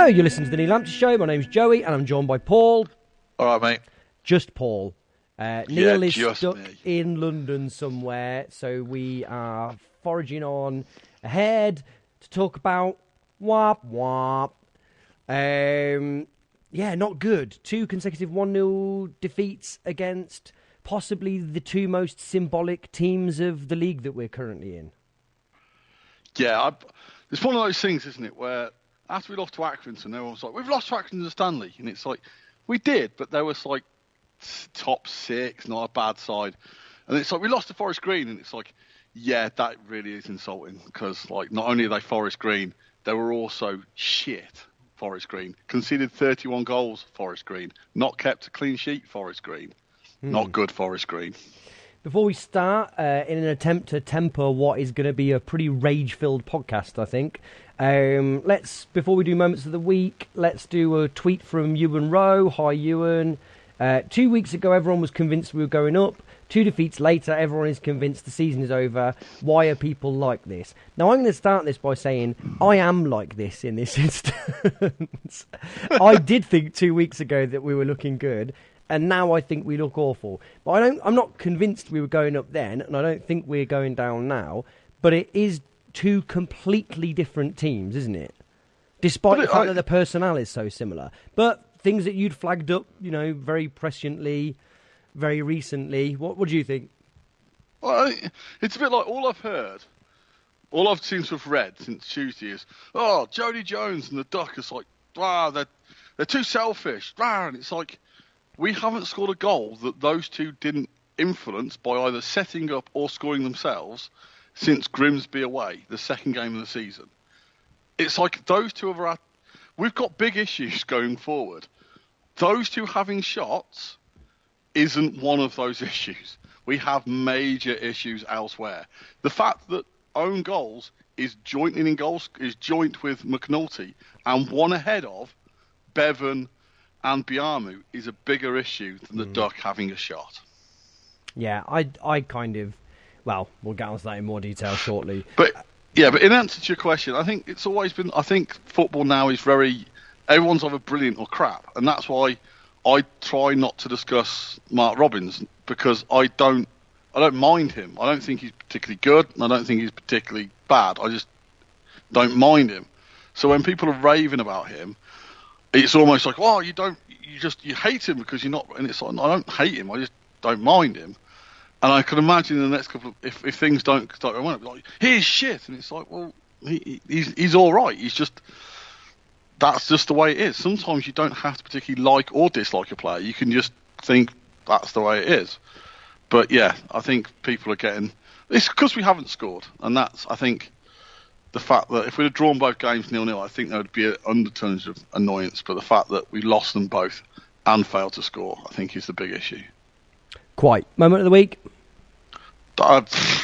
Hello, you're listening to the Neil Lampton Show. My name's Joey, and I'm joined by Paul. All right, mate. Just Paul. Neil is stuck me. in London somewhere, so we are foraging on ahead to talk about whop whop. Yeah, not good. 2 consecutive 1-0 defeats against possibly the 2 most symbolic teams of the league that we're currently in. Yeah, it's one of those things, isn't it, where after we lost to Accrington, everyone's like, we've lost to Accrington Stanley. And it's like, we did, but there was like top 6, not a bad side. And it's like, we lost to Forest Green. And it's like, yeah, that really is insulting. Because like, not only are they Forest Green, they were also shit Forest Green. Conceded 31 goals, Forest Green. Not kept a clean sheet, Forest Green. Not good, Forest Green. Before we start, in an attempt to temper what is going to be a pretty rage-filled podcast, I think, before we do Moments of the Week, let's do a tweet from Ewan Rowe. Hi, Ewan. 2 weeks ago, everyone was convinced we were going up. 2 defeats later, everyone is convinced the season is over. Why are people like this? Now, I'm going to start this by saying I am like this in this instance. I did think 2 weeks ago that we were looking good. And now I think we look awful. But I'm not convinced we were going up then, and I don't think we're going down now. But it is 2 completely different teams, isn't it? Despite the fact that the personnel is so similar. But things that you'd flagged up, very presciently, very recently. What do you think? Well, it's a bit like all I've seemed to have read since Tuesday is, Jody Jones and the Duck is like, they're too selfish. And it's like, we haven't scored a goal that those 2 didn't influence by either setting up or scoring themselves since Grimsby away, the second game of the season. It's like those 2 have we've got big issues going forward. Those 2 having shots isn't one of those issues. We have major issues elsewhere. The fact that own goals is joint with McNulty and one ahead of Bevan and Biamu is a bigger issue than the Duck having a shot. Yeah, I kind of... Well, we'll get on to that in more detail shortly. But in answer to your question, I think it's always been... I think football now is very... Everyone's either brilliant or crap. And that's why I try not to discuss Mark Robins, because I don't mind him. I don't think he's particularly good, and I don't think he's particularly bad. I just don't mind him. So when people are raving about him, it's almost like, you hate him because you're not, and it's like, I don't hate him, I just don't mind him. And I can imagine in the next couple if things don't start going, like, he's shit, and it's like, well, he's all right. He's just, that's just the way it is. Sometimes you don't have to particularly like or dislike a player. You can just think that's the way it is. But yeah, I think people are getting, it's because we haven't scored, and that's, I think, the fact that if we'd have drawn both games 0-0, I think there would be undertones of annoyance. But the fact that we lost them both and failed to score, I think, is the big issue. Quite. Moment of the week?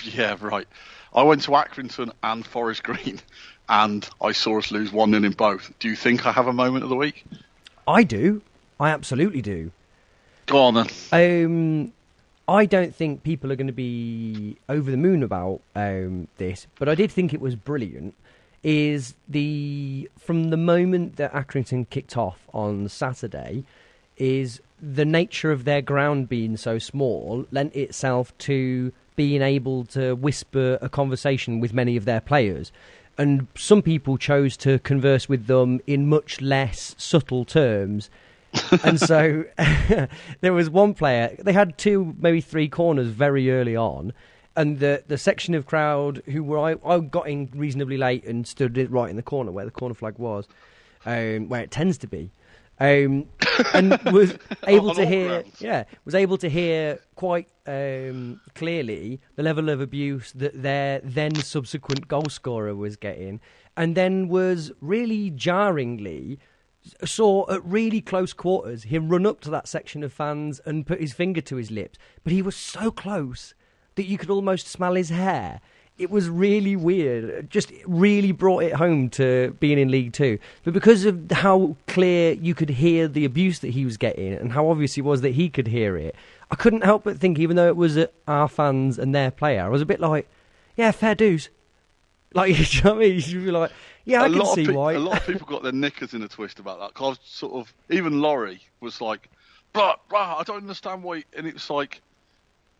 Yeah, right. I went to Accrington and Forest Green, and I saw us lose 1-0 in both. Do you think I have a moment of the week? I do. I absolutely do. Go on then. I don't think people are going to be over the moon about this, but I did think it was brilliant. From the moment that Accrington kicked off on Saturday, is the nature of their ground being so small lent itself to being able to whisper a conversation with many of their players. And some people chose to converse with them in much less subtle terms. And so there was one player, they had 2, maybe 3 corners very early on, and the section of crowd I got in reasonably late and stood right in the corner where the corner flag was, where it tends to be, and was able to hear quite clearly the level of abuse that their then subsequent goal scorer was getting, and then was really jarringly saw at really close quarters him run up to that section of fans and put his finger to his lips, but he was so close that you could almost smell his hair. It was really weird. It just really brought it home to being in League Two. But because of how clear you could hear the abuse that he was getting and how obvious it was that he could hear it, I couldn't help but think, even though it was our fans and their player, I was a bit like, yeah, fair dues. Like, you know what I mean? You should be like, Yeah, I can see why. A lot of people got their knickers in a twist about that. 'Cause sort of, even Laurie was like, but I don't understand why. And it's like,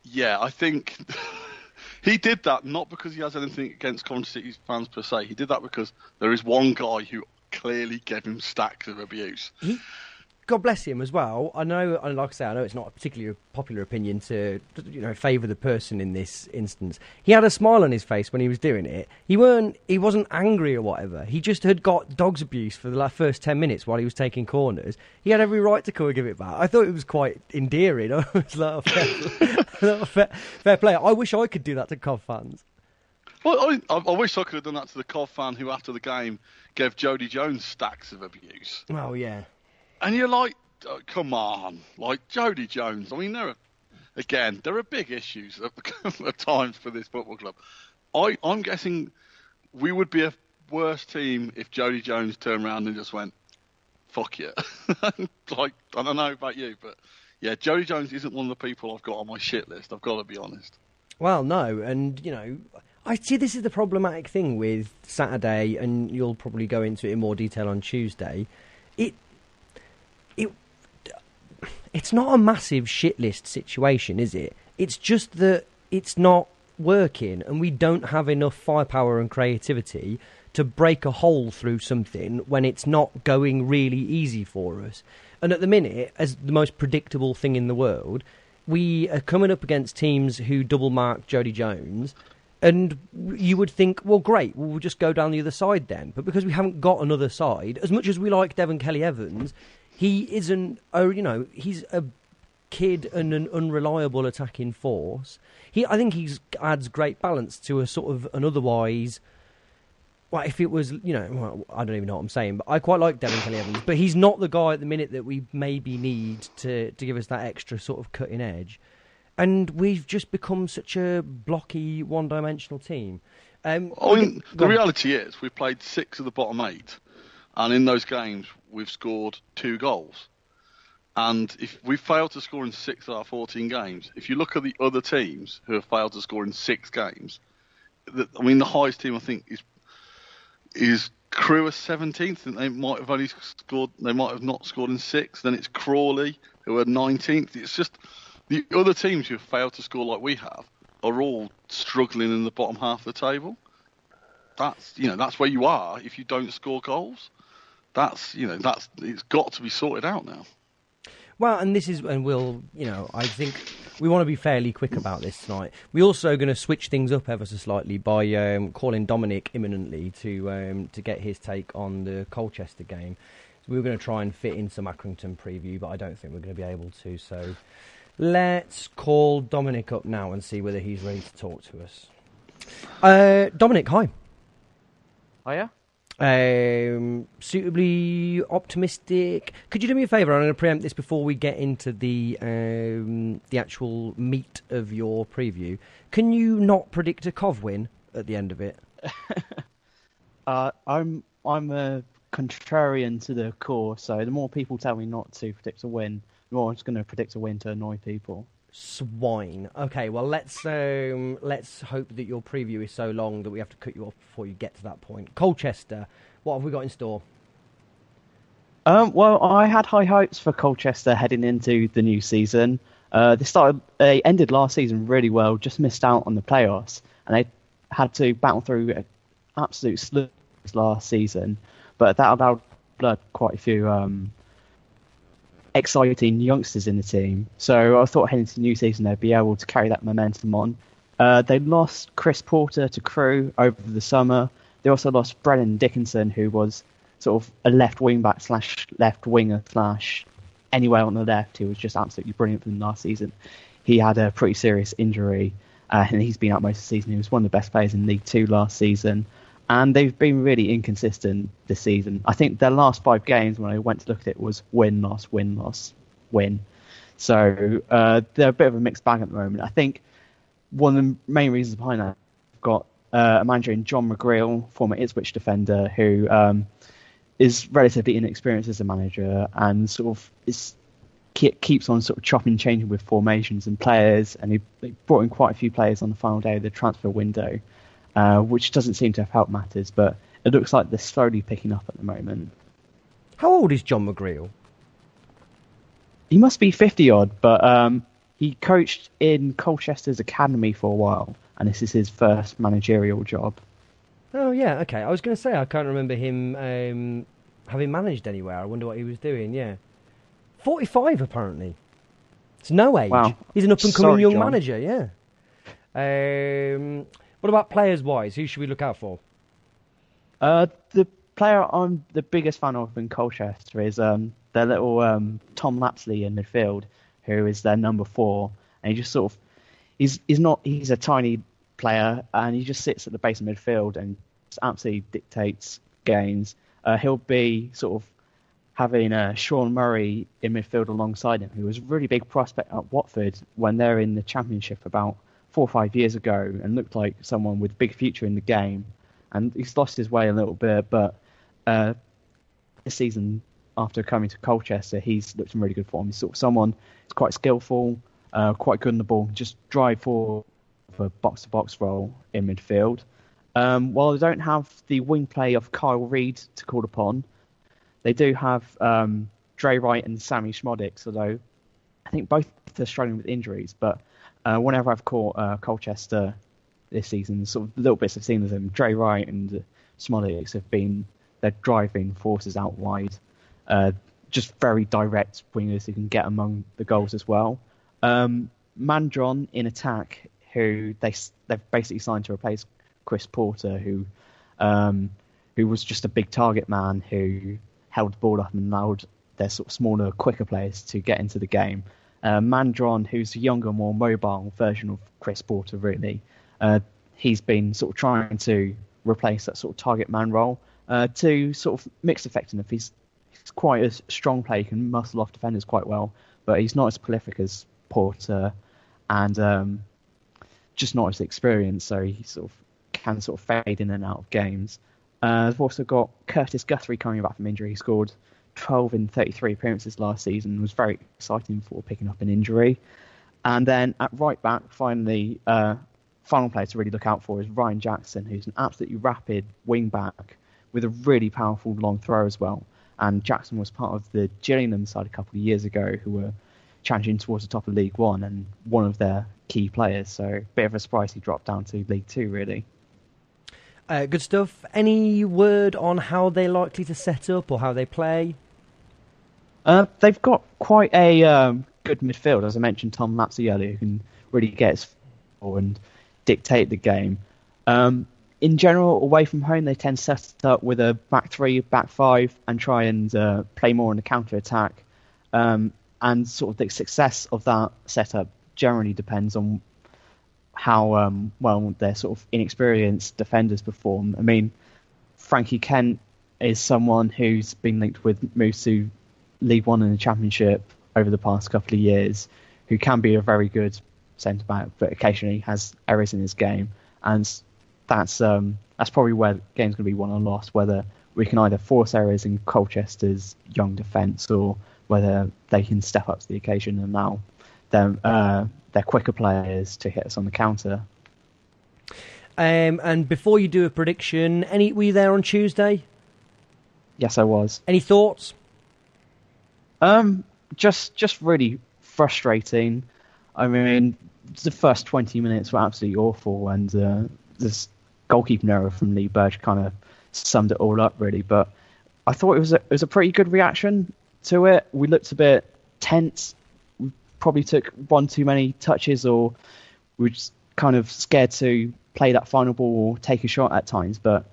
yeah, I think he did that not because he has anything against Coventry City fans per se. He did that because there is one guy who clearly gave him stacks of abuse. God bless him as well. I know, and like I say, I know it's not a particularly popular opinion to favour the person in this instance. He had a smile on his face when he was doing it. He wasn't angry or whatever. He just had got dogs abuse for the first 10 minutes while he was taking corners. He had every right to come and give it back. I thought it was quite endearing. I was like, fair play. I wish I could do that to Cov fans. Well, I wish I could have done that to the Cov fan who, after the game, gave Jody Jones stacks of abuse. Oh, yeah. And you're like, oh, come on. Like, Jody Jones, I mean, there are big issues at times for this football club. I'm guessing we would be a worse team if Jody Jones turned around and just went, fuck you. Like, I don't know about you, but yeah, Jody Jones isn't one of the people I've got on my shit list, I've got to be honest. Well, no, and, I see this is the problematic thing with Saturday, and you'll probably go into it in more detail on Tuesday. It's not a massive shit list situation, is it? It's just that it's not working, and we don't have enough firepower and creativity to break a hole through something when it's not going really easy for us. And at the minute, as the most predictable thing in the world, we are coming up against teams who double mark Jody Jones, and you would think, well, great, we'll just go down the other side then. But because we haven't got another side, as much as we like Devon Kelly-Evans, he isn't, he's a kid and an unreliable attacking force. I think he adds great balance to a sort of an otherwise, well, if it was, I don't even know what I'm saying, but I quite like Devon Kelly-Evans, but he's not the guy at the minute that we maybe need to give us that extra sort of cutting edge. And we've just become such a blocky, one-dimensional team. The reality is we've played 6 of the bottom 8. And in those games, we've scored 2 goals. And if we failed to score in 6 of our 14 games, if you look at the other teams who have failed to score in 6 games, the highest team I think is Crewe 17th, and they might have not scored in 6. Then it's Crawley, who are 19th. It's just the other teams who have failed to score like we have are all struggling in the bottom half of the table. That's where you are if you don't score goals. It's got to be sorted out now. Well, and I think we want to be fairly quick about this tonight. We're also going to switch things up ever so slightly by calling Dominic imminently to get his take on the Colchester game. So we were going to try and fit in some Accrington preview, but I don't think we're going to be able to. So let's call Dominic up now and see whether he's ready to talk to us. Dominic, hi. Hiya. Suitably optimistic. Could you do me a favour? I'm going to preempt this before we get into the actual meat of your preview. Can you not predict a Cov win at the end of it? I'm a contrarian to the core, so the more people tell me not to predict a win, the more I'm just going to predict a win to annoy people. Swine. Okay, well let's hope that your preview is so long that we have to cut you off before you get to that point. Colchester, what have we got in store? Well, I had high hopes for Colchester heading into the new season. They ended last season really well, just missed out on the playoffs, and they had to battle through an absolute slug last season. But that allowed quite a few exciting youngsters in the team. So I thought heading to the new season they'd be able to carry that momentum on. They lost Chris Porter to Crewe over the summer. They also lost Brennan Dickinson, who was sort of a left wing back / left winger / anywhere on the left, who was just absolutely brilliant for them last season. He had a pretty serious injury, and he's been out most of the season. He was one of the best players in League Two last season. And they've been really inconsistent this season. I think their last 5 games, when I went to look at it, was win, loss, win, loss, win. So they're a bit of a mixed bag at the moment. I think one of the main reasons behind that, we've got a manager in John McGreal, former Ipswich defender, who is relatively inexperienced as a manager and sort of keeps on sort of chopping and changing with formations and players. And he brought in quite a few players on the final day of the transfer window. Which doesn't seem to have helped matters, but it looks like they're slowly picking up at the moment. How old is John McGreal? He must be 50 odd, but he coached in Colchester's academy for a while, and this is his first managerial job. Oh, yeah, okay. I was going to say, I can't remember him having managed anywhere. I wonder what he was doing, yeah. 45, apparently. It's no age. Wow. He's an up-and-coming young John. manager, yeah. What about players-wise? Who should we look out for? The player I'm the biggest fan of in Colchester is their little Tom Lapsley in midfield, who is their number 4, and he just sort of he's a tiny player, and he just sits at the base of midfield and just absolutely dictates games. He'll be sort of having Sean Murray in midfield alongside him, who was a really big prospect at Watford when they're in the Championship about 4 or 5 years ago, and looked like someone with a big future in the game. And he's lost his way a little bit, but this season, after coming to Colchester, he's looked in really good form. He's sort of someone who's quite skillful, quite good in the ball, just drive for a box-to-box role in midfield. While they don't have the wing play of Kyle Reid to call upon, they do have Dre Wright and Sammy Schmodix, although I think both are struggling with injuries. But whenever I've caught Colchester this season, sort of little bits I've seen of them, Dre Wright and Schmodix have been their driving forces out wide. Just very direct wingers who can get among the goals as well. Mandron in attack, who they've basically signed to replace Chris Porter, who was just a big target man who held the ball up and allowed their sort of smaller, quicker players to get into the game. Mandron, who's a younger, more mobile version of Chris Porter, really. He's been sort of trying to replace that sort of target man role to sort of mixed effectiveness. He's quite a strong player, he can muscle off defenders quite well, but he's not as prolific as Porter and just not as experienced, so he sort of can sort of fade in and out of games. They've also got Curtis Guthrie coming back from injury. He scored 12 in 33 appearances last season, was very exciting for picking up an injury. And then at right back, finally, final player to really look out for is Ryan Jackson, who's an absolutely rapid wing back with a really powerful long throw as well. And Jackson was part of the Gillingham side a couple of years ago, who were challenging towards the top of League One and one of their key players. So a bit of a surprise he dropped down to League Two, really. Good stuff. Any word on how they're likely to set up or how they play? They've got quite a good midfield. As I mentioned, Tom Lapsley earlier, who can really get his forward and dictate the game. In general, away from home, they tend to set it up with a back 3, back 5, and try and play more on the counter-attack. And sort of the success of that setup generally depends on how well their sort of inexperienced defenders perform. I mean, Frankie Kent is someone who's been linked with moves to League One and the Championship over the past couple of years, who can be a very good centre-back, but occasionally has errors in his game. And that's probably where the game's going to be won or lost, whether we can either force errors in Colchester's young defence or whether they can step up to the occasion and allow them, their quicker players to hit us on the counter. And before you do a prediction, were you there on Tuesday? Yes, I was. Any thoughts? Just really frustrating. I mean, the first 20 minutes were absolutely awful, and this goalkeeping error from Lee Burge kind of summed it all up, really. But I thought it was a pretty good reaction to it. We looked a bit tense. We probably took one too many touches, or we were just kind of scared to play that final ball or take a shot at times. But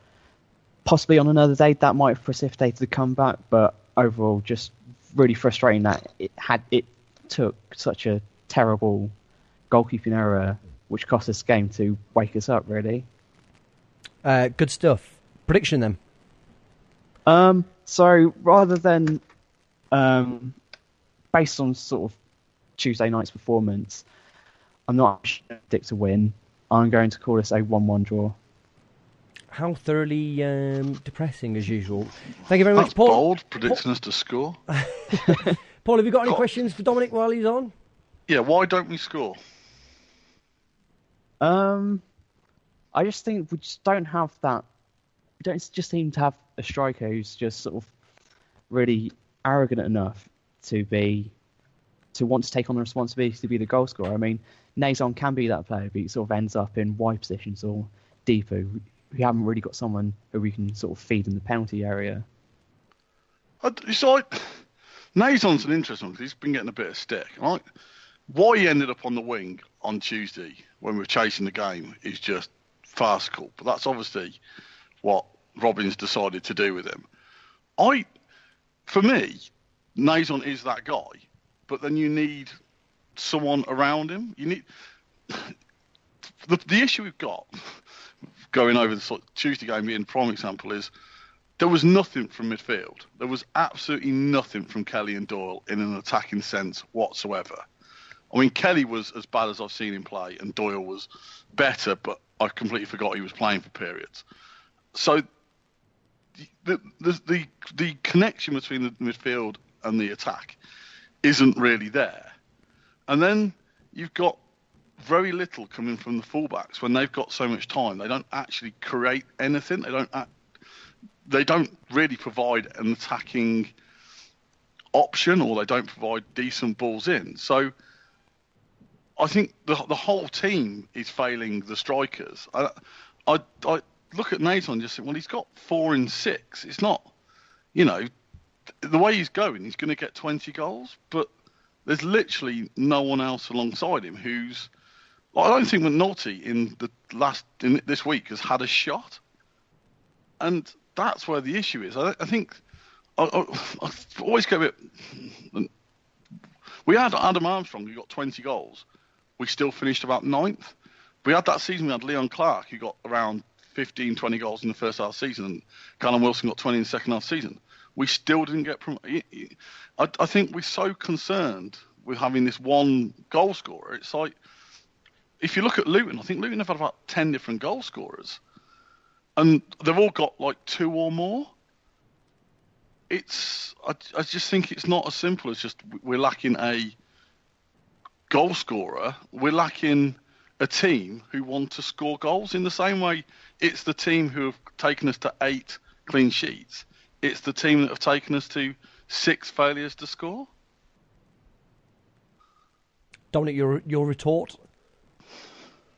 possibly on another day that might have precipitated a comeback. But overall, just really frustrating that it took such a terrible goalkeeping error, which cost us the game, to wake us up, really. Good stuff. Prediction then? So rather than based on sort of Tuesday night's performance, I'm not sure to predict a win. I'm going to call this a 1-1 draw. How thoroughly depressing as usual. Thank you very much, That's Paul. bold, predicting us to score. Paul, have you got any questions for Dominic while he's on? Yeah, why don't we score? I just think we just don't have that don't just seem to have a striker who's just sort of really arrogant enough to want to take on the responsibility to be the goal scorer. I mean, Nazon can be that player, but he sort of ends up in wide positions or deeper. We haven't really got someone who we can sort of feed in the penalty area. So Nazon's an interesting one because he's been getting a bit of stick. Right? Why he ended up on the wing on Tuesday when we were chasing the game is just farcical. But that's obviously what Robins decided to do with him. For me, Nazon is that guy, but then you need someone around him. You need the issue we've got going over the sort of Tuesday game being prime example is there was nothing from midfield. There was absolutely nothing from Kelly and Doyle in an attacking sense whatsoever. I mean, Kelly was as bad as I've seen him play, and Doyle was better, but I completely forgot he was playing for periods. So the connection between the midfield and the attack isn't really there. And then you've got very little coming from the fullbacks when they've got so much time. They don't actually create anything. They don't really provide an attacking option, or they don't provide decent balls in. So I think the whole team is failing the strikers. I look at Nathan and just think, well, he's got 4 in 6. It's not, the way he's going, he's going to get 20 goals, but there's literally no one else alongside him who's. I don't think McNulty in this week has had a shot, and that's where the issue is. I think I always get a bit. We had Adam Armstrong who got 20 goals. We still finished about 9th. We had that season. We had Leon Clark who got around 15, 20 goals in the first half of the season, and Callum Wilson got 20 in the second half of the season. We still didn't get promoted. I think we're so concerned with having this one goal scorer. It's like, if you look at Luton, I think Luton have had about 10 different goal scorers, and they've all got like 2 or more. I just think it's not as simple as just we're lacking a goal scorer. We're lacking a team who want to score goals in the same way it's the team who have taken us to 8 clean sheets. It's the team that have taken us to 6 failures to score. Dominic, your retort?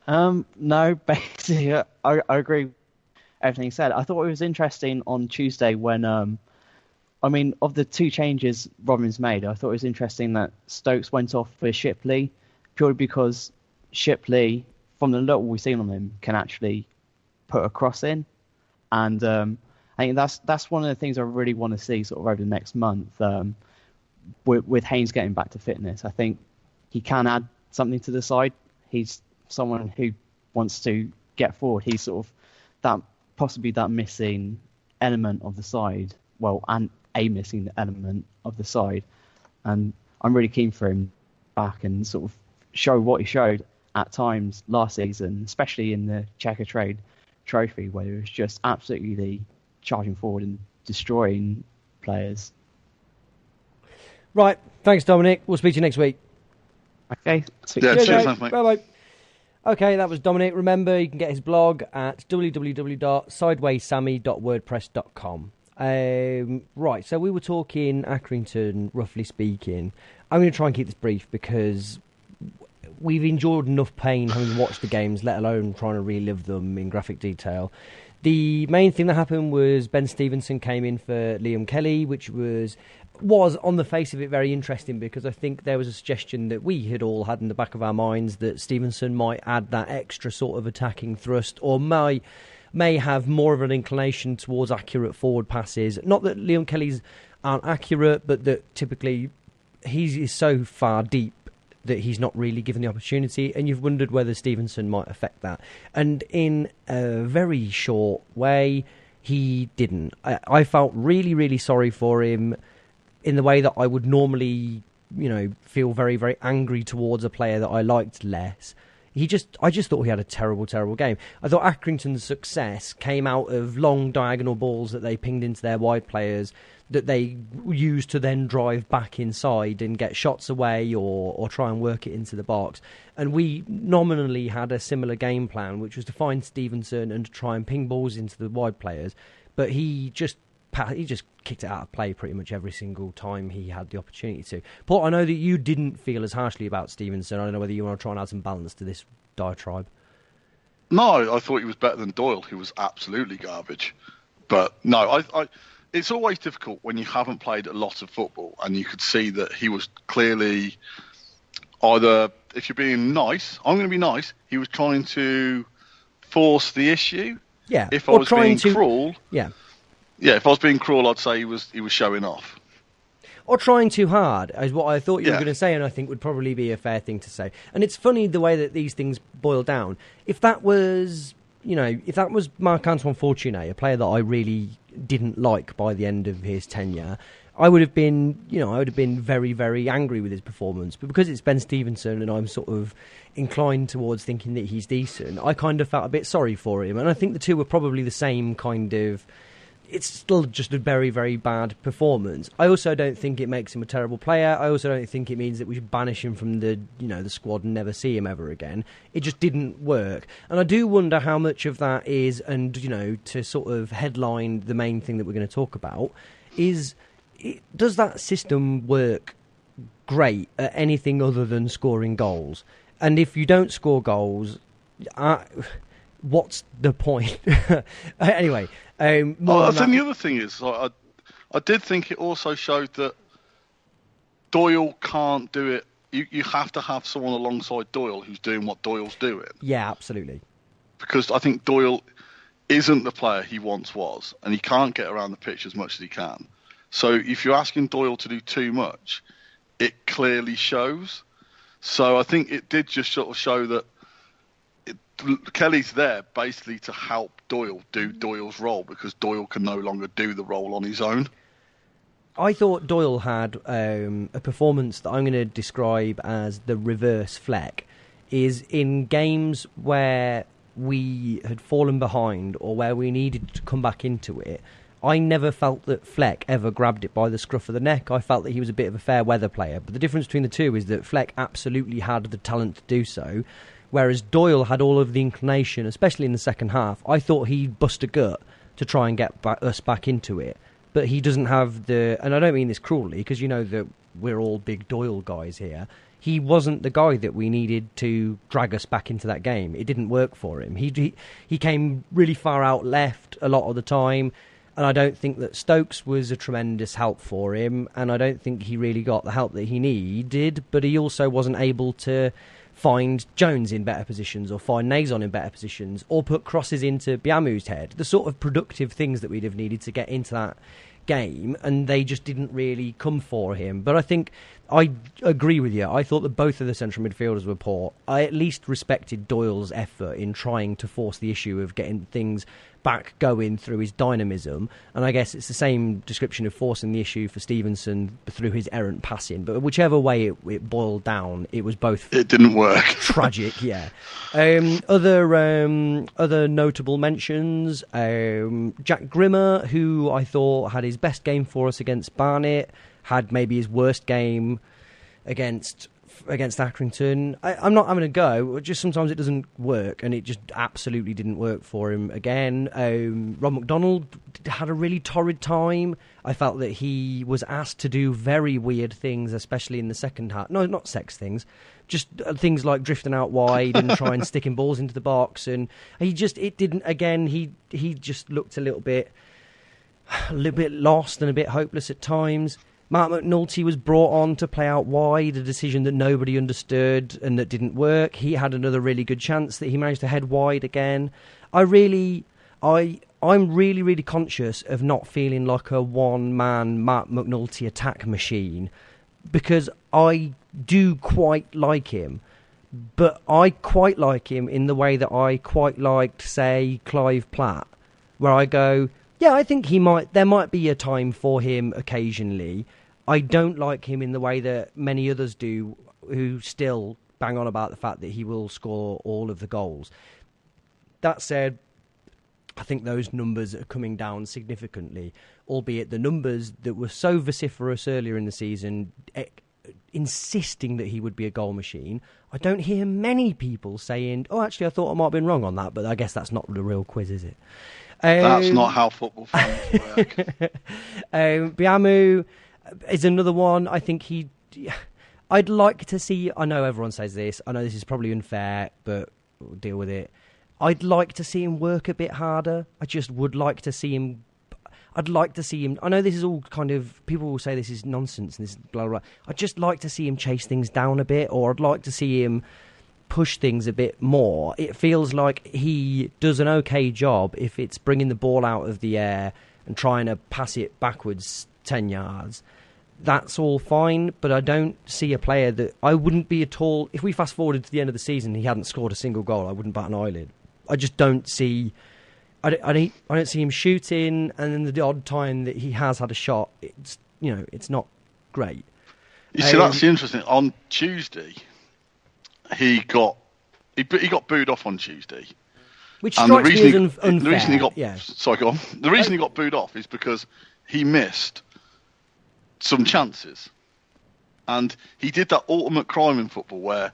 No, basically, I agree with everything you said. I thought it was interesting on Tuesday when, of the 2 changes Robins made, I thought it was interesting that Stokes went off for Shipley, purely because Shipley, from the little we've seen on him, can actually put a cross in. And I think that's one of the things I really want to see sort of over the next month with Haynes getting back to fitness. I think he can add something to the side. He's someone who wants to get forward. He's sort of possibly that missing element of the side. Well, and a missing element of the side. And I'm really keen for him back and sort of show what he showed at times last season, especially in the Checker Trade Trophy, where it was just absolutely charging forward and destroying players. Right, thanks, Dominic. We'll speak to you next week. Okay. Cheers, thanks, mate. Bye-bye. Okay, that was Dominic. Remember, you can get his blog at www.sidewayssammy.wordpress.com. Right, so we were talking Accrington, roughly speaking. I'm going to try and keep this brief because we've endured enough pain having watched the games, let alone trying to relive them in graphic detail. The main thing that happened was Ben Stevenson came in for Liam Kelly, which was on the face of it very interesting, because I think there was a suggestion that we had all had in the back of our minds that Stevenson might add that extra sort of attacking thrust, or may have more of an inclination towards accurate forward passes. Not that Liam Kelly's aren't accurate, but that typically he is so far deep that he's not really given the opportunity, and you've wondered whether Stevenson might affect that. And in a very short way, he didn't. I felt really, really sorry for him in the way that I would normally, feel very, very angry towards a player that I liked less. I just thought he had a terrible, terrible game. I thought Accrington's success came out of long diagonal balls that they pinged into their wide players, that they use to then drive back inside and get shots away or try and work it into the box. And we nominally had a similar game plan, which was to find Stevenson and to try and ping balls into the wide players. But he just kicked it out of play pretty much every single time he had the opportunity to. Paul, I know that you didn't feel as harshly about Stevenson. I don't know whether you want to try and add some balance to this diatribe. No, I thought he was better than Doyle, who was absolutely garbage. But no, it's always difficult when you haven't played a lot of football and you could see that he was clearly either, if you're being nice, I'm going to be nice, he was trying to force the issue. Yeah. If I was being cruel, yeah, if I was being cruel, I'd say he was showing off. Or trying too hard, is what I thought you were Yeah. going to say, and I think would probably be a fair thing to say. And it's funny the way that these things boil down. If that was Marc-Antoine Fortuné, a player that I really didn't like by the end of his tenure, I would have been very, very angry with his performance. But because it's Ben Stevenson and I'm sort of inclined towards thinking that he's decent, I kind of felt a bit sorry for him. And I think the two were probably the same kind of... It's still just a very, very bad performance. I also don't think it makes him a terrible player. I also don't think it means that we should banish him from the squad and never see him ever again. It just didn't work. And I do wonder how much of that is, and, to sort of headline the main thing that we're going to talk about, does that system work great at anything other than scoring goals? And if you don't score goals... what's the point? Anyway, I think the other thing is, I did think it also showed that Doyle can't do it. You have to have someone alongside Doyle who's doing what Doyle's doing. Yeah, absolutely. Because I think Doyle isn't the player he once was, and he can't get around the pitch as much as he can. So if you're asking Doyle to do too much, it clearly shows. So I think it did just sort of show that Kelly's there basically to help Doyle do Doyle's role, because Doyle can no longer do the role on his own. I thought Doyle had a performance that I'm going to describe as the reverse Fleck. Is in games where we had fallen behind or where we needed to come back into it, I never felt that Fleck ever grabbed it by the scruff of the neck. I felt that he was a bit of a fair weather player. But the difference between the two is that Fleck absolutely had the talent to do so, whereas Doyle had all of the inclination, especially in the second half. I thought he'd bust a gut to try and get us back into it. But he doesn't have the... And I don't mean this cruelly, because you know that we're all big Doyle guys here. He wasn't the guy that we needed to drag us back into that game. It didn't work for him. He came really far out left a lot of the time, and I don't think that Stokes was a tremendous help for him, and I don't think he really got the help that he needed, but he also wasn't able to find Jones in better positions or find Nason in better positions or put crosses into Biamu's head, the sort of productive things that we'd have needed to get into that game, and they just didn't really come for him. But I think I agree with you. I thought that both of the central midfielders were poor. I at least respected Doyle's effort in trying to force the issue of getting things back going through his dynamism, and I guess it's the same description of forcing the issue for Stevenson through his errant passing. But whichever way it boiled down, it was both... It didn't work. Tragic, yeah. Other notable mentions, Jack Grimmer, who I thought had his best game for us against Barnet, had maybe his worst game against Accrington. I'm not having a go. Just sometimes it doesn't work, and it just absolutely didn't work for him again. Rob McDonald had a really torrid time. I felt that he was asked to do very weird things, especially in the second half. No, not sex things. Just things like drifting out wide and trying sticking balls into the box. And he just looked a little bit lost and a bit hopeless at times. Mark McNulty was brought on to play out wide, a decision that nobody understood and that didn't work. He had another really good chance that he managed to head wide again. I'm really, really conscious of not feeling like a one-man Mark McNulty attack machine, because I do quite like him. But I quite like him in the way that I quite liked, say, Clive Platt, where I go, yeah, I think there might be a time for him occasionally. I don't like him in the way that many others do, who still bang on about the fact that he will score all of the goals. That said, I think those numbers are coming down significantly. albeit the numbers that were so vociferous earlier in the season, insisting that he would be a goal machine. I don't hear many people saying, "Oh, actually, I thought I might have been wrong on that," but I guess that's not the real quiz, is it? That's not how football fans work. Biamu is another one. I think I'd like to see... I know everyone says this. I know this is probably unfair, but we'll deal with it. I'd like to see him work a bit harder. I just would like to see him... I'd like to see him... I know this is all kind of... People will say this is nonsense and this is blah, blah, blah. I'd just like to see him chase things down a bit, or I'd like to see him push things a bit more. It feels like he does an okay job if it's bringing the ball out of the air and trying to pass it backwards 10 yards. That's all fine, but I don't see a player that... I wouldn't be at all... If we fast forwarded to the end of the season and he hadn't scored a single goal, I wouldn't bat an eyelid. I just don't see... I don't see him shooting, and then the odd time that he has had a shot, it's not great. You see, that's interesting. On Tuesday, he got booed off on Tuesday, which strikes me as unfair. The reason he got sorry, go on. The reason he got booed off is because he missed some chances, and he did that ultimate crime in football where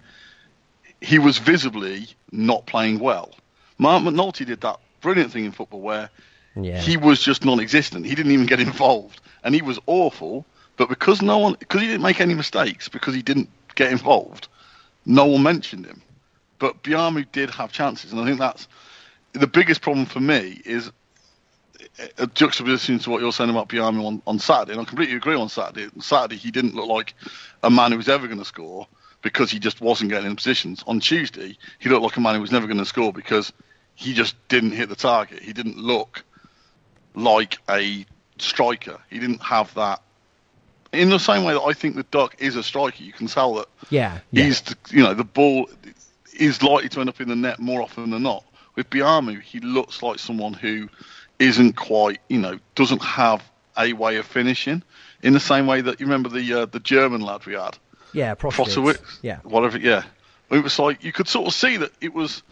he was visibly not playing well. Mark McNulty did that brilliant thing in football where he was just non-existent. He didn't even get involved, and he was awful. But because he didn't make any mistakes, because he didn't get involved, no one mentioned him. But Biamu did have chances, and I think that's the biggest problem for me is a juxtaposition to what you're saying about Biamu on Saturday. And I completely agree on Saturday. On Saturday, he didn't look like a man who was ever going to score because he just wasn't getting in positions. On Tuesday, he looked like a man who was never going to score because he just didn't hit the target. He didn't look like a striker. He didn't have that. In the same way that I think the Duck is a striker, you can tell that he's, the ball is likely to end up in the net more often than not. With Biamu, he looks like someone who isn't quite, doesn't have a way of finishing. In the same way that you remember the German lad we had, Prosowitz, whatever, It was like you could sort of see that it was.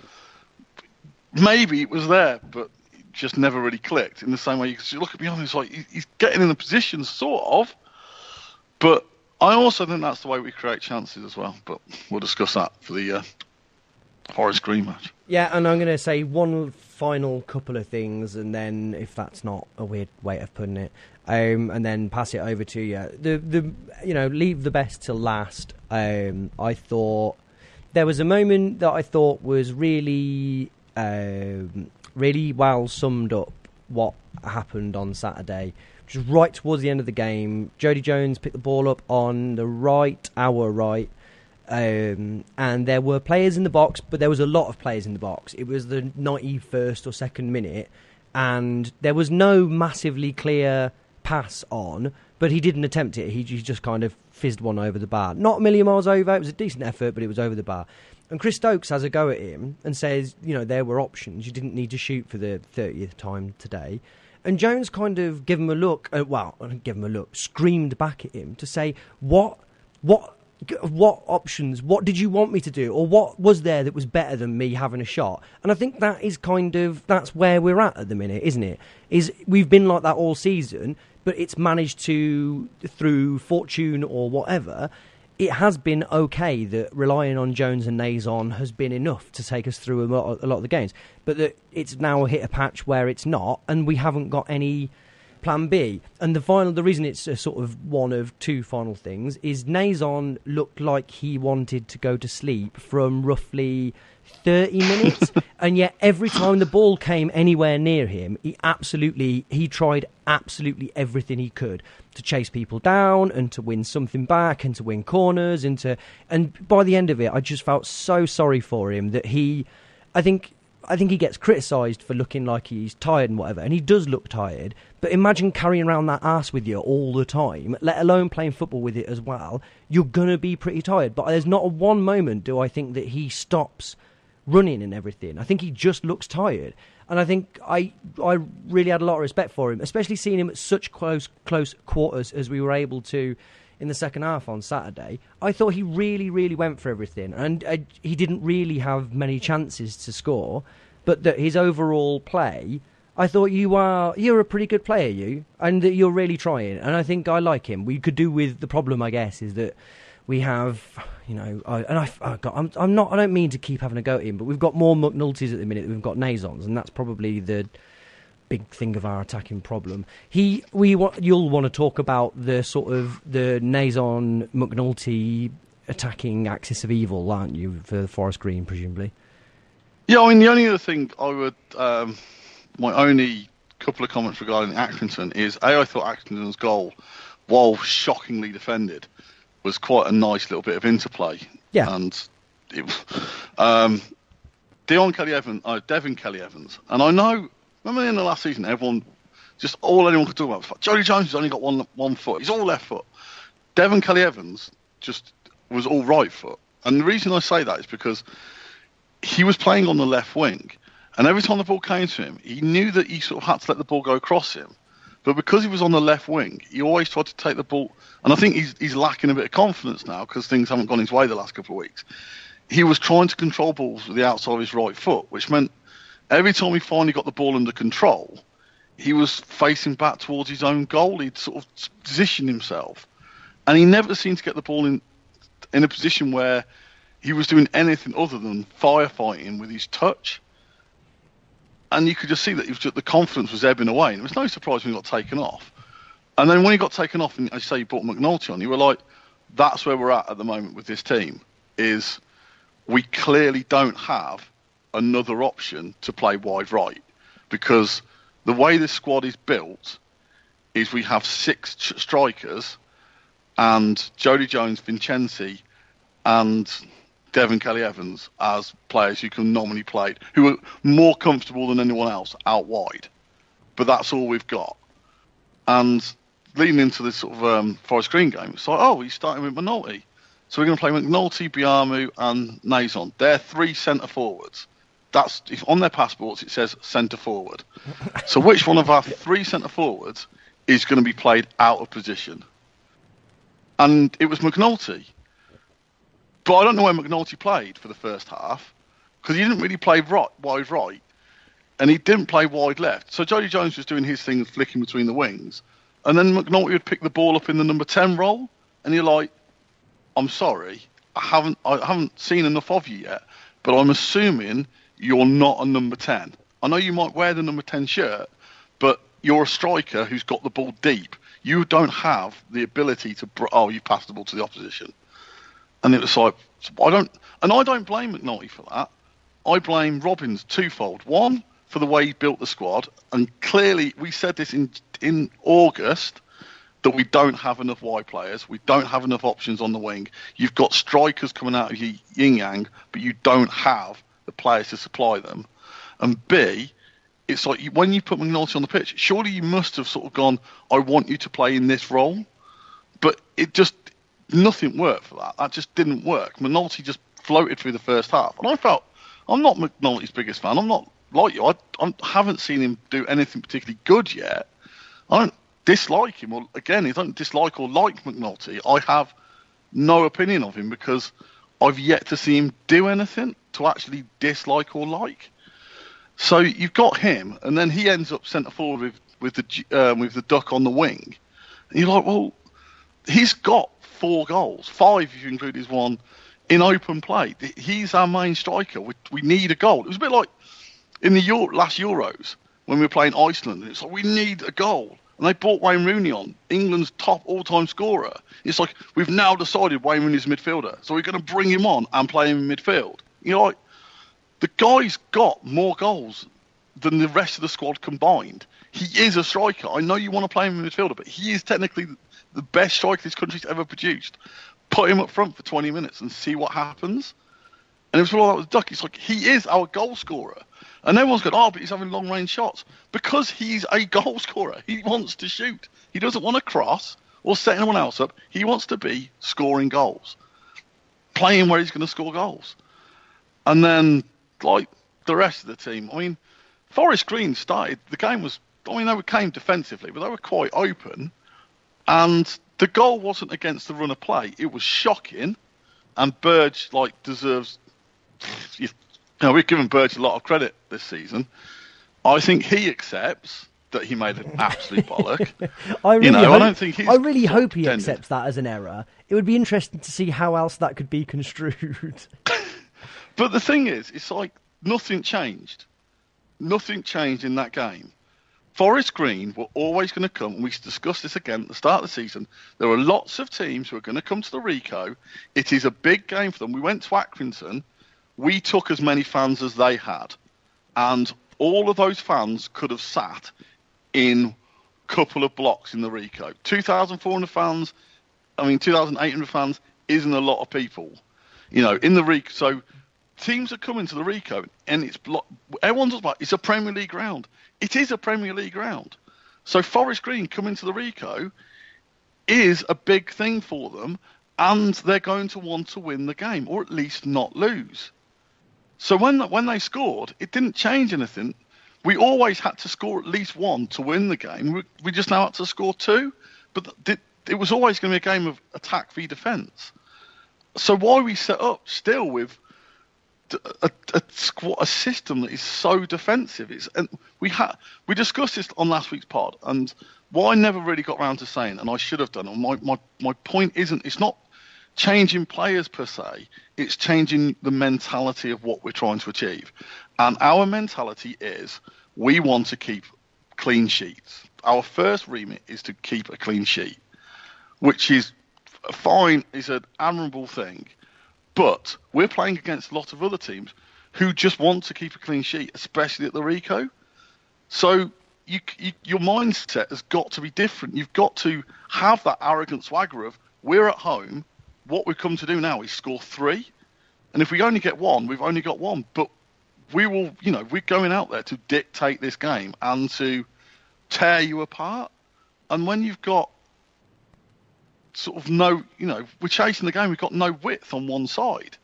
Maybe it was there, but it just never really clicked. In the same way, you look at Biamu, it's like he's getting in the position, sort of. But I also think that's the way we create chances as well. But we'll discuss that for the Forest Green match. Yeah, and I'm going to say one final couple of things, and then if that's not a weird way of putting it, and then pass it over to you. Leave the best till last. I thought there was a moment that I thought was really well summed up what happened on Saturday, which was right towards the end of the game. Jody Jones picked the ball up on our right, and there were players in the box, but there was a lot of players in the box. It was the 91st or 2nd minute, and there was no massively clear pass on, but he didn't attempt it. He just kind of fizzed one over the bar. Not a million miles over. It was a decent effort, but it was over the bar. And Chris Stokes has a go at him and says, there were options. You didn't need to shoot for the 30th time today. And Jones kind of gave him a look. Screamed back at him to say, what options? What did you want me to do? Or what was there that was better than me having a shot? And I think that is that's where we're at the minute, isn't it? We've been like that all season, but it's managed to, through fortune or whatever, it has been okay that relying on Jones and Nazon has been enough to take us through a lot of the games. But that it's now hit a patch where it's not, and we haven't got any plan B. And the reason it's a sort of one of two final things is Nazon looked like he wanted to go to sleep from roughly 30 minutes, and yet every time the ball came anywhere near him, he tried absolutely everything he could to chase people down and to win something back and to win corners and by the end of it, I just felt so sorry for him that I think he gets criticised for looking like he's tired and whatever, and he does look tired, but imagine carrying around that arse with you all the time, let alone playing football with it as well. You're going to be pretty tired, but there's not one moment do I think that he stops running and everything. I think he just looks tired, and I think I really had a lot of respect for him, especially seeing him at such close quarters as we were able to in the second half on Saturday. I thought he really, really went for everything, and he didn't really have many chances to score, but that his overall play, I thought you're a pretty good player, and that you're really trying, and I think I like him. We could do with the problem, I guess, is that we have, I don't mean to keep having a go at him, but we've got more McNultys at the minute than we've got Nazons, and that's probably the big thing of our attacking problem. You'll want to talk about the sort of the Nazon McNulty attacking axis of evil, aren't you, for Forest Green, presumably? Yeah, I mean, the only other thing I would, my only couple of comments regarding Accrington is, I thought Accrington's goal, while shockingly defended, was quite a nice little bit of interplay. Yeah. And it, Devin Kelly Evans, and I know, remember in the last season, anyone could talk about was, Jody Jones has only got one foot. He's all left foot. Devin Kelly Evans just was all right foot. And the reason I say that is because he was playing on the left wing, and every time the ball came to him, he knew that he sort of had to let the ball go across him. But because he was on the left wing, he always tried to take the ball. And I think he's lacking a bit of confidence now because things haven't gone his way the last couple of weeks. He was trying to control balls with the outside of his right foot, which meant every time he finally got the ball under control, he was facing back towards his own goal. He'd sort of positioned himself. And he never seemed to get the ball in a position where he was doing anything other than firefighting with his touch. And you could just see that the confidence was ebbing away. And it was no surprise when he got taken off. And then when he got taken off, and I say you brought McNulty on, you were like, that's where we're at the moment with this team, is we clearly don't have another option to play wide right. Because the way this squad is built is we have 6 strikers and Jody Jones, Vincenzi, and Devin Kelly Evans as players who can nominally play, who are more comfortable than anyone else out wide. But that's all we've got. And leading into this sort of Forest Green game, it's like, he's starting with McNulty. So we're going to play McNulty, Biamu, and Nazon. They're 3 centre forwards. That's if on their passports it says centre forward. So which one of our 3 centre forwards is going to be played out of position? And it was McNulty. But I don't know where McNulty played for the first half, because he didn't really play wide right, and he didn't play wide left. So Jody Jones was doing his thing, flicking between the wings, and then McNulty would pick the ball up in the number 10 role, and you're like, I'm sorry, I haven't seen enough of you yet, but I'm assuming you're not a number 10. I know you might wear the number 10 shirt, but you're a striker who's got the ball deep. You don't have the ability to, you've passed the ball to the opposition. And it was like, I don't blame McNulty for that. I blame Robbins twofold. One, for the way he built the squad, and clearly we said this in August, that we don't have enough wide players, we don't have enough options on the wing. You've got strikers coming out of your yin-yang, but you don't have the players to supply them. And B, it's like when you put McNulty on the pitch, surely you must have sort of gone, I want you to play in this role. But it just, nothing worked for that. That just didn't work. McNulty just floated through the first half. And I felt, I'm not McNulty's biggest fan. I'm not like you. I haven't seen him do anything particularly good yet. I don't dislike him. Or again, I don't dislike or like McNulty. I have no opinion of him because I've yet to see him do anything to actually dislike or like. So you've got him, and then he ends up centre forward with the duck on the wing. And you're like, well, he's got 4 goals, 5 if you include his one, in open play. He's our main striker. We need a goal. It was a bit like in the last Euros when we were playing Iceland. And it's like, we need a goal. And they brought Wayne Rooney on, England's top all-time scorer. It's like, we've now decided Wayne Rooney's a midfielder, so we're going to bring him on and play him in midfield. You're like, the guy's got more goals than the rest of the squad combined. He is a striker. I know you want to play him in midfielder, but he is technically the best striker this country's ever produced. Put him up front for 20 minutes and see what happens. And it was all like with Duck. It's like, he is our goal scorer. And everyone's going, but he's having long-range shots. Because he's a goal scorer. He wants to shoot. He doesn't want to cross or set anyone else up. He wants to be scoring goals. Playing where he's going to score goals. And then, like the rest of the team, I mean, Forest Green started, the game was, they came defensively, but they were quite open. And the goal wasn't against the run of play. It was shocking. And Burge, deserves... we've given Burge a lot of credit this season. I think he accepts that he made an absolute bollock. I don't think he's I really sort of hope he pretended. accepts that as an error. It would be interesting to see how else that could be construed. But the thing is, it's like nothing changed. Nothing changed in that game. Forest Green were always going to come, and we discussed this again at the start of the season. There are lots of teams who are going to come to the Rico. It is a big game for them. We went to Accrington. We took as many fans as they had. And all of those fans could have sat in a couple of blocks in the Rico. 2,400 fans, 2,800 fans isn't a lot of people, in the Rico. So teams are coming to the Rico, and everyone talks about it's a Premier League ground. It is a Premier League ground. So Forest Green coming to the Rico is a big thing for them, and they're going to want to win the game, or at least not lose. So when they scored, it didn't change anything. We always had to score at least one to win the game. We just now had to score two, but it was always going to be a game of attack v defence. So why we set up still with a system that is so defensive? We discussed this on last week's pod, and what I never really got around to saying, and I should have done, and my point it's not changing players per se, it's changing the mentality of what we're trying to achieve. And our mentality is we want to keep clean sheets. Our first remit is to keep a clean sheet, which is fine, is an admirable thing. But we're playing against a lot of other teams who just want to keep a clean sheet, especially at the Rico. So your mindset has got to be different. You've got to have that arrogant swagger of, we're at home, what we've come to do now is score 3. And if we only get 1, we've only got 1. But we will, we're going out there to dictate this game and to tear you apart. And when you've got sort of we're chasing the game, we've got no width on one side.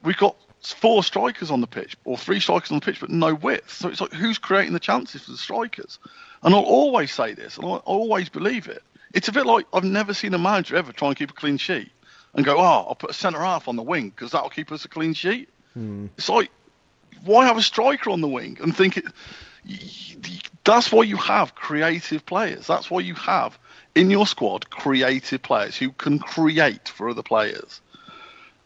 We've got 4 strikers on the pitch, or 3 strikers on the pitch, but no width. So it's like, who's creating the chances for the strikers? And I'll always say this, and I always believe it. It's a bit like, I've never seen a manager ever try and keep a clean sheet and go, I'll put a centre-half on the wing because that'll keep us a clean sheet. It's like, why have a striker on the wing and think it? That's why you have creative players. That's why you have in your squad creative players who can create for other players.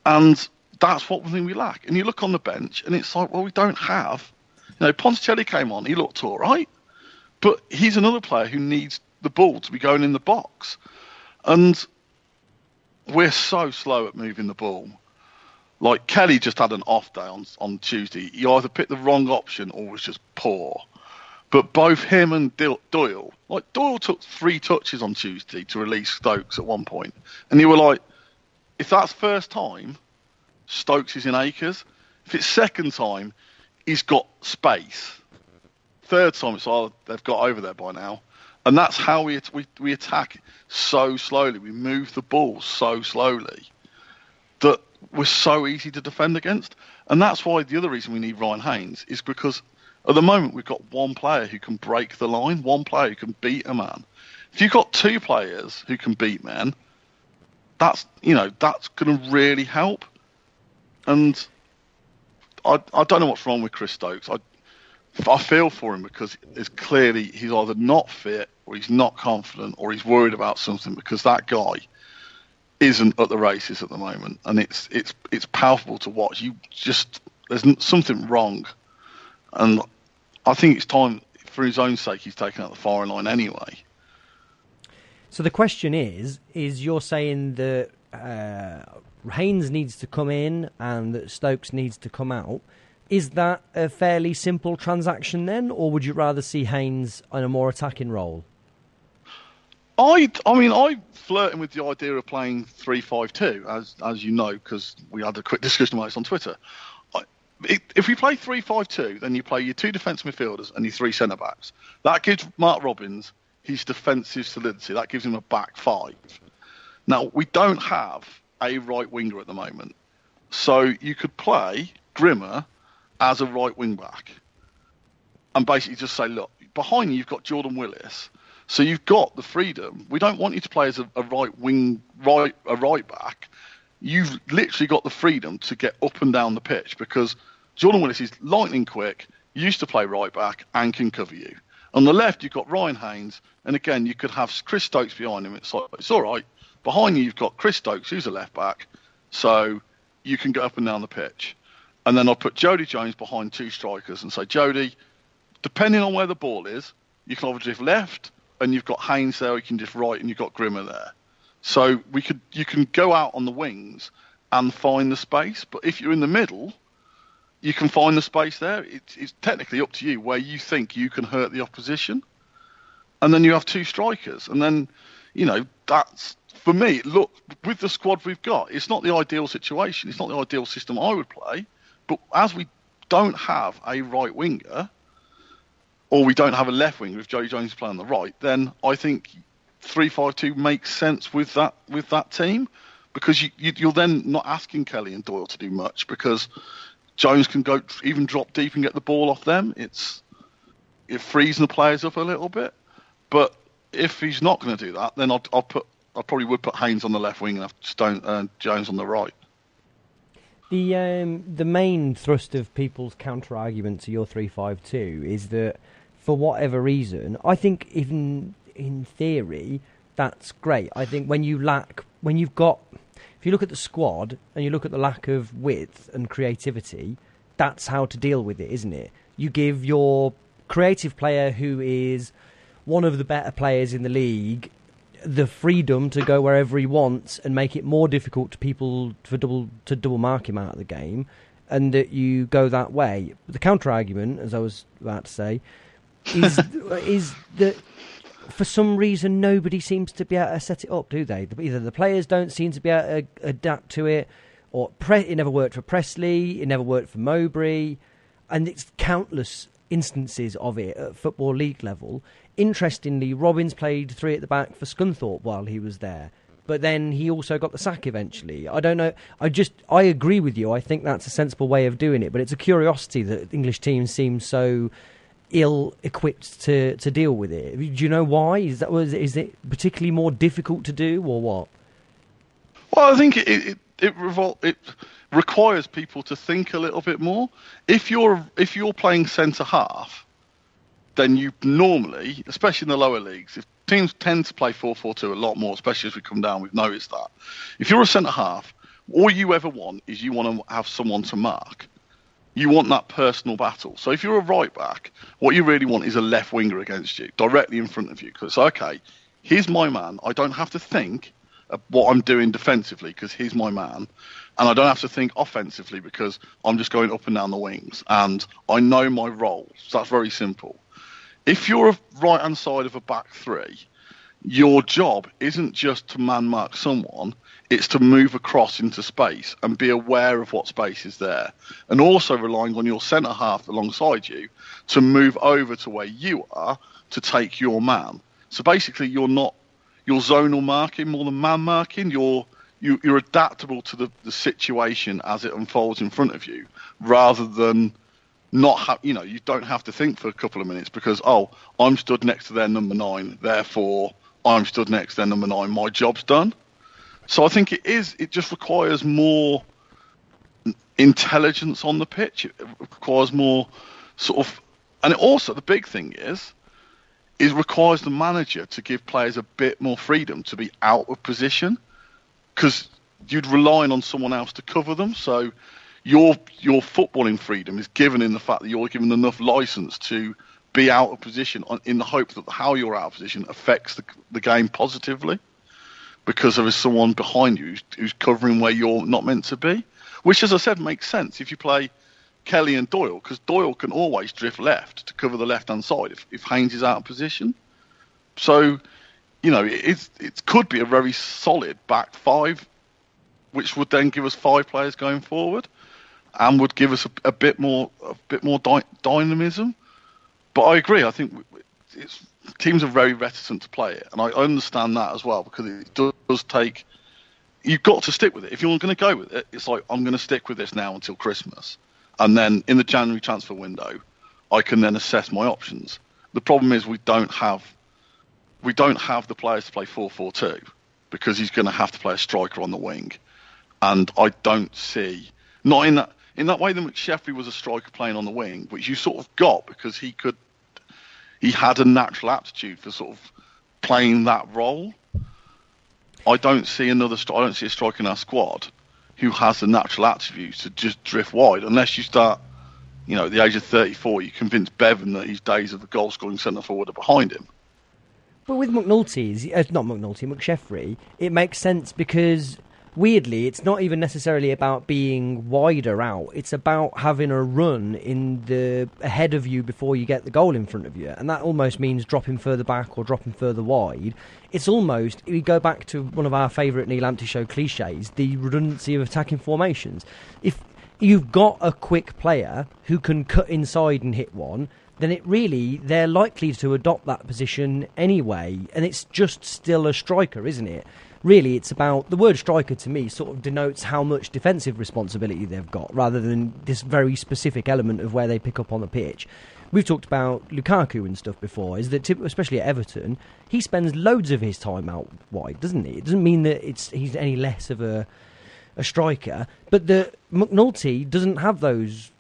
And that's what we lack. And you look on the bench and it's like, well, we don't have. Ponticelli came on, he looked all right, but he's another player who needs the ball to be going in the box. And we're so slow at moving the ball. Like, Kelly just had an off day on Tuesday. He either picked the wrong option or was just poor. But both him and Doyle took 3 touches on Tuesday to release Stokes at one point. And you were like, if that's first time, Stokes is in acres. If it's second time, he's got space. Third time, it's all they've got over there by now. And that's how we attack so slowly. We move the ball so slowly that we're so easy to defend against. And that's why the other reason we need Ryan Haynes is because at the moment we've got one player who can break the line, one player who can beat a man. If you've got 2 players who can beat men, that's going to really help. And I don't know what's wrong with Chris Stokes. I feel for him because it's clearly he's either not fit or he's not confident or he's worried about something, because that guy isn't at the races at the moment, and it's palpable to watch. There's something wrong, and I think it's time for his own sake he's taken out the firing line anyway. So the question is you're saying that Haynes needs to come in and that Stokes needs to come out. Is that a fairly simple transaction then, or would you rather see Haynes in a more attacking role? I'm flirting with the idea of playing 3-5-2, as you know, because we had a quick discussion about this on Twitter. If we play 3-5-2, then you play your 2 defensive midfielders and your 3 centre-backs. That gives Mark Robbins his defensive solidity. That gives him a back 5. Now, we don't have a right winger at the moment. So you could play Grimmer as a right wing-back and basically just say, look, behind you, you've got Jordan Willis. So you've got the freedom. We don't want you to play as a right back. You've literally got the freedom to get up and down the pitch, because Jordan Willis is lightning quick. used to play right back and can cover you. On the left, you've got Ryan Haynes, and again, you could have Chris Stokes behind him. It's like, it's all right. Behind you, you've got Chris Stokes, who's a left back, so you can go up and down the pitch. And then I'll put Jody Jones behind two strikers and say, Jody, depending on where the ball is, you can either drift left, and you've got Haynes there, or you can drift right, and you've got Grimmer there. So you can go out on the wings and find the space, but if you're in the middle, you can find the space there. It's technically up to you where you think you can hurt the opposition. And then you have two strikers. And then, that's, for me, look, with the squad we've got, it's not the ideal situation. It's not the ideal system I would play. But as we don't have a right winger, or we don't have a left winger if Joey Jones is playing on the right, then I think 3-5-2 makes sense with that team, because you're then not asking Kelly and Doyle to do much, because Jones can go even drop deep and get the ball off them. It frees the players up a little bit. But if he's not going to do that, then I probably would put Haynes on the left wing and have Jones on the right. The main thrust of people's counter argument to your 3-5-2 is that for whatever reason, I think even in theory that's great. I think if you look at the squad and you look at the lack of width and creativity, that's how to deal with it, isn't it? You give your creative player, who is one of the better players in the league, the freedom to go wherever he wants and make it more difficult to people to double mark him out of the game, and that you go that way. The counter argument, as I was about to say, is is that for some reason nobody seems to be able to set it up, do they? Either the players don't seem to be able to adapt to it, or it never worked for Presley, it never worked for Mowbray, and it's countless instances of it at Football League level. Interestingly, Robbins played three at the back for Scunthorpe while he was there, but then he also got the sack eventually. I don't know. I agree with you. I think that's a sensible way of doing it, but it's a curiosity that English teams seem so ill-equipped to deal with it. Do you know why? Is it particularly more difficult to do, or what? Well, I think it requires people to think a little bit more. If you're playing centre half, then you normally, especially in the lower leagues, if teams tend to play 4-4-2 a lot more, especially as we come down, we've noticed that. If you're a centre half, all you ever want is you want to have someone to mark. You want that personal battle. So if you're a right back, what you really want is a left winger against you, directly in front of you. Because, okay, here's my man. I don't have to think of what I'm doing defensively because he's my man. And I don't have to think offensively because I'm just going up and down the wings. And I know my roles. So that's very simple. If you're a right-hand side of a back three, your job isn't just to man-mark someone, it's to move across into space and be aware of what space is there. And also relying on your centre-half alongside you to move over to where you are to take your man. So basically, you're zonal marking more than man-marking. You're adaptable to the situation as it unfolds in front of you, rather than you don't have to think for a couple of minutes because, I'm stood next to their number 9, therefore I'm stood next to their number 9, my job's done. So I think it just requires more intelligence on the pitch. It requires more and it also, the big thing is requires the manager to give players a bit more freedom to be out of position, because you'd relying on someone else to cover them. So your footballing freedom is given in the fact that you're given enough license to be out of position in the hope that how you're out of position affects the game positively, because there is someone behind you who's covering where you're not meant to be, which, as I said, makes sense if you play Kelly and Doyle, because Doyle can always drift left to cover the left-hand side if Haynes is out of position. So, it could be a very solid back five, which would then give us 5 players going forward and would give us a bit more dynamism. But I agree. I think teams are very reticent to play it, and I understand that as well, because it does take. You've got to stick with it. If you're going to go with it, it's like, I'm going to stick with this now until Christmas, and then in the January transfer window, I can then assess my options. The problem is we don't have the players to play 4-4-2, because he's going to have to play a striker on the wing, and I don't see, not in in that way that McSheffrey was a striker playing on the wing, which you sort of got because he had a natural aptitude for sort of playing that role. I don't see a striker in our squad who has the natural attributes to just drift wide, unless you start, at the age of 34, you convince Bevan that his days of the goal-scoring centre forward are behind him. But with McSheffrey, it makes sense because, weirdly, it's not even necessarily about being wider out. It's about having a run ahead of you before you get the goal in front of you. And that almost means dropping further back or dropping further wide. It's almost, we go back to one of our favourite Neil Lamptey Show cliches, the redundancy of attacking formations. If you've got a quick player who can cut inside and hit one, then they're likely to adopt that position anyway. And it's just still a striker, isn't it? Really, it's about, the word striker to me sort of denotes how much defensive responsibility they've got, rather than this very specific element of where they pick up on the pitch. We've talked about Lukaku and stuff before, is that especially at Everton, he spends loads of his time out wide, doesn't he? It doesn't mean that he's any less of a striker, but McNulty doesn't have those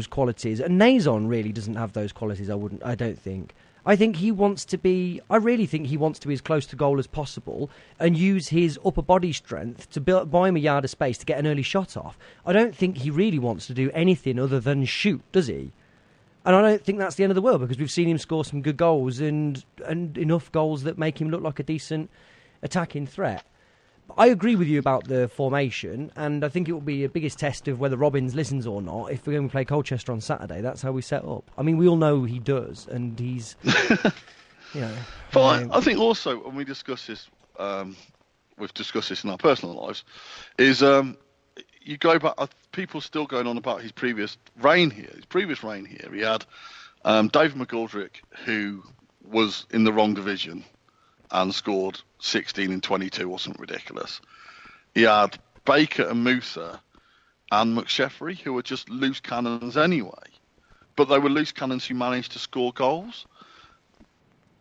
qualities, and Nazon really doesn't have those qualities. I don't think. I really think he wants to be as close to goal as possible and use his upper body strength to buy him a yard of space to get an early shot off. I don't think he really wants to do anything other than shoot, does he? And I don't think that's the end of the world, because we've seen him score some good goals and enough goals that make him look like a decent attacking threat. I agree with you about the formation, and I think it will be a biggest test of whether Robbins listens or not if we're going to play Colchester on Saturday. That's how we set up. I mean, we all know he does, and he's, But I think also, when we discuss this, we've discussed this in our personal lives, is you go back, people still going on about his previous reign here. He had David McGoldrick, who was in the wrong division and scored 16 in 22 or something ridiculous. He had Baker and Musa and McSheffrey, who were just loose cannons anyway. But they were loose cannons who managed to score goals.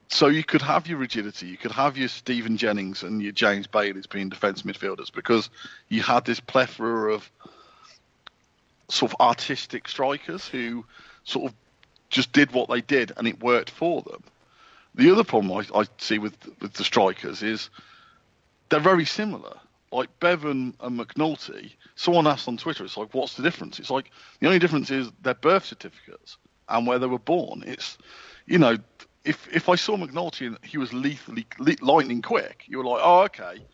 So you could have your rigidity, you could have your Stephen Jennings and your James Baileys being defence midfielders, because you had this plethora of sort of artistic strikers who sort of just did what they did and it worked for them. The other problem I see with the strikers is they're very similar. Like Bevan and McNulty, someone asked on Twitter, it's like, what's the difference? It's like, the only difference is their birth certificates and where they were born. It's, if I saw McNulty and he was lightning quick, you were like, oh, okay,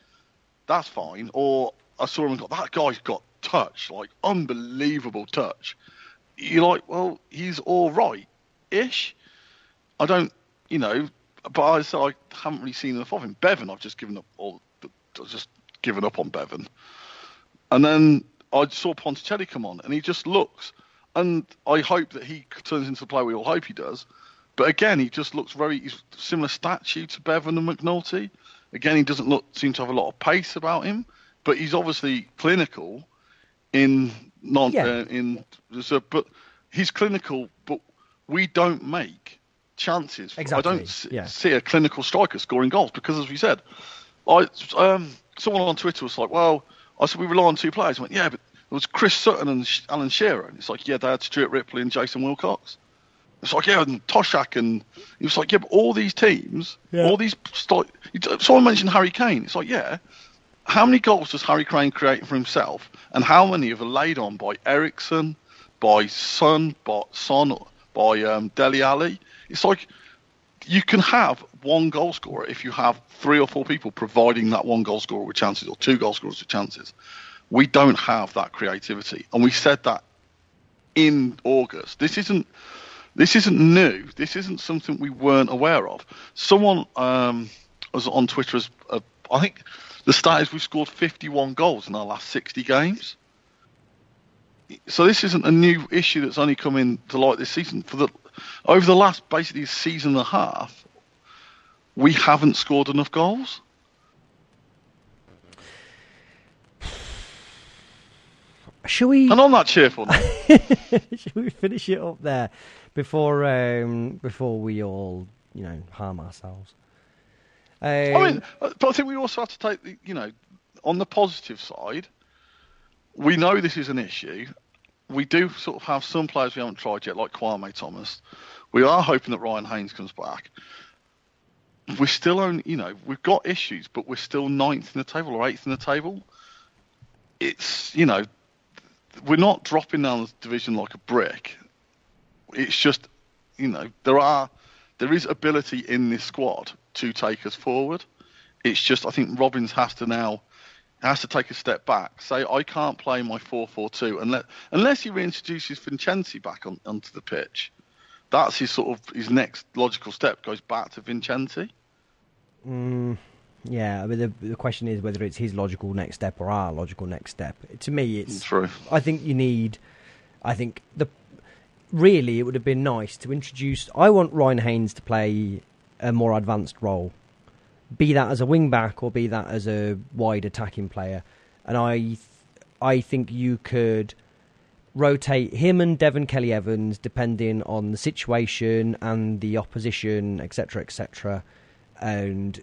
that's fine. Or I saw him and got, that guy's got touch, like unbelievable touch. You're like, well, he's all right-ish. I don't, but I said I haven't really seen enough of him. Bevan, I've just given up on Bevan. And then I saw Ponticelli come on, and he just looks, and I hope that he turns into the player we all hope he does. But again, he just looks he's similar stature to Bevan and McNulty. Again, he doesn't seem to have a lot of pace about him, but he's obviously clinical but he's clinical, but we don't make chances. Exactly. I don't see a clinical striker scoring goals because, as we said, someone on Twitter was like, well, I said we rely on two players. I went, yeah, but it was Chris Sutton and Alan Shearer. And it's like, yeah, they had Stuart Ripley and Jason Wilcox. It's like, yeah, and Toshak, and he was like, yeah, but all these teams, all these someone mentioned Harry Kane. It's like, yeah, how many goals does Harry Kane create for himself, and how many are laid on by Ericsson, by Son, by Dele Alli? It's like, you can have one goal scorer if you have three or four people providing that one goal scorer with chances, or two goal scorers with chances. We don't have that creativity, and we said that in August. This isn't new. This isn't something we weren't aware of. Someone was on Twitter I think the stat is we've scored 51 goals in our last 60 games. So this isn't a new issue that's only come into light this season. Over the last basically season and a half, we haven't scored enough goals. Shall we? And on that cheerful note, shall we finish it up there before we all harm ourselves? but I think we also have to take on the positive side. We know this is an issue, we do sort of have some players we haven't tried yet, like Kwame Thomas. We are hoping that Ryan Haynes comes back. We're still only, we've got issues, but we're still 9th in the table or 8th in the table. It's, we're not dropping down the division like a brick. It's just, there is ability in this squad to take us forward. It's just, I think Robbins has to take a step back. Say, I can't play my 4-4-2 unless he reintroduces Vincenzi back onto the pitch. That's his next logical step, goes back to Vincenzi. Yeah, I mean, the question is whether it's his logical next step or our logical next step. To me, it's true. I think really it would have been nice to introduce. I want Ryan Haynes to play a more advanced role, be that as a wing back or be that as a wide attacking player, and I think you could rotate him and Devon Kelly-Evans depending on the situation and the opposition, etc., etc., and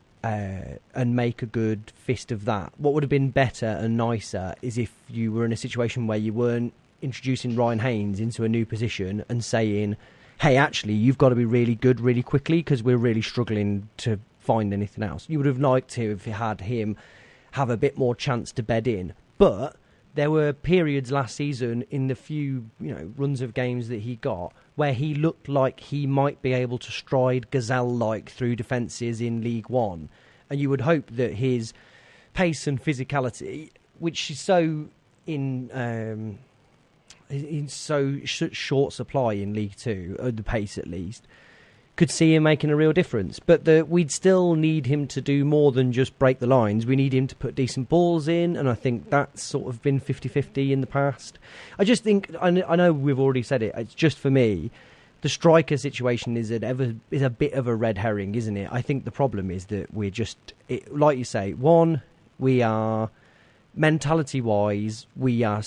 make a good fist of that. What would have been better and nicer is if you were in a situation where you weren't introducing Ryan Haynes into a new position and saying, hey, actually, you've got to be really good really quickly because we're really struggling to find anything else. You would have liked to have had him have a bit more chance to bed in. But there were periods last season in the few runs of games that he got where he looked like he might be able to stride gazelle-like through defences in League One. And you would hope that his pace and physicality, which is so in so short supply in League Two, the pace at least, could see him making a real difference. But we'd still need him to do more than just break the lines. We need him to put decent balls in, and I think that's sort of been 50-50 in the past. I just think, I know we've already said it, it's just for me, the striker situation is a bit of a red herring, isn't it? I think the problem is that we're just, like you say, one, we are, mentality-wise, we are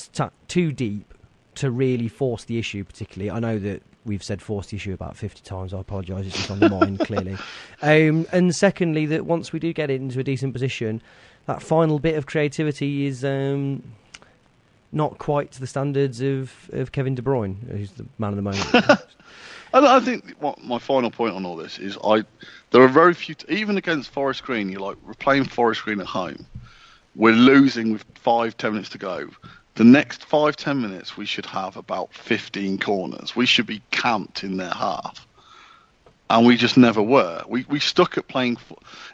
too deep to really force the issue particularly. I know that we've said force the issue about 50 times. I apologise, it's just on the mind, clearly. And secondly, that once we do get it into a decent position, that final bit of creativity is not quite to the standards of Kevin De Bruyne, who's the man of the moment. I think my final point on all this is there are very few, even against Forest Green, we're playing Forest Green at home. We're losing with 5-10 minutes to go. The next 5-10 minutes, we should have about 15 corners. We should be camped in their half. And we just never were. We stuck at playing,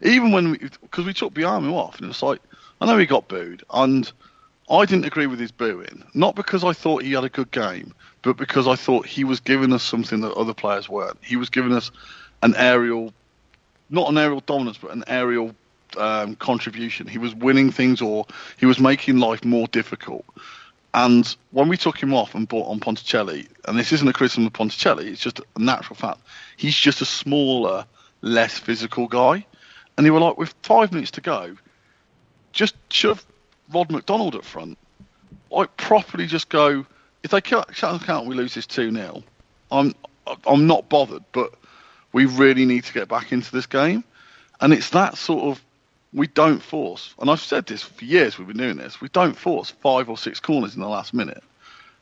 even because we took Biamu off, and it's like, I know he got booed, and I didn't agree with his booing. Not because I thought he had a good game, but because I thought he was giving us something that other players weren't. He was giving us not an aerial dominance, but an aerial contribution. He was winning things, or he was making life more difficult. And when we took him off and brought on Ponticelli, and this isn't a criticism of Ponticelli, it's just a natural fact, he's just a smaller, less physical guy. And they were like, with 5 minutes to go, just shove Rod McDonald up front. Properly just go, if they can't we lose this 2-0. I'm not bothered, but we really need to get back into this game. And it's that sort of, we don't force, and I've said this for years, we've been doing this, we don't force 5 or 6 corners in the last minute.